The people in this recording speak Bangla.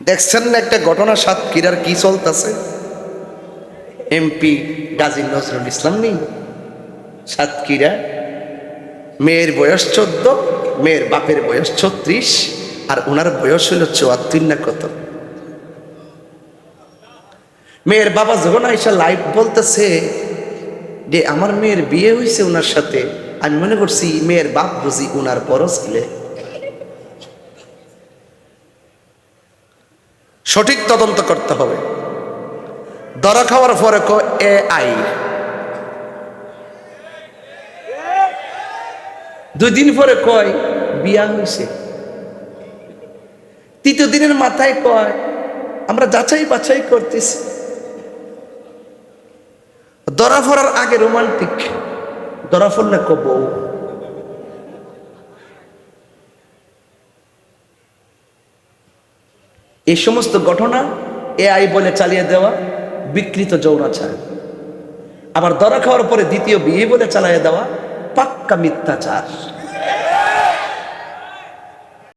দেখছেন না একটা ঘটনা সাতক্ষীরার কি চলতেছে? এমপি গাজী নজরুল ইসলাম নেই সাতক্ষীরা, মেয়ের বয়স 14, মেয়ের বাপের বয়স 36, আর ওনার বয়স হলো 74 না কত। মেয়ের বাবা যখন আইসা লাইভ বলতেছে যে আমার মেয়ের বিয়ে হয়েছে ওনার সাথে, আমি মনে করছি মেয়ের বাপ বুঝি ওনার বড় ছেলে। সঠিক তদন্ত করতে হবে। ধরা খাওয়ার পরে AI, 2 দিন পরে কয় বিয়া হয়েছে, 3 দিনের মাথায় কয় আমরা যাচাই বাছাই করতেছি। ধরা পড়ার আগে রোমান্টিক, ধরা পড়লে কব। এই সমস্ত ঘটনা AI বলে চালিয়ে দেওয়া বিকৃত যৌনাচার। আবার ধরা খাওয়ার পরে দ্বিতীয় বিয়ে বলে চালিয়ে দেওয়া পাক্কা মিথ্যাচার।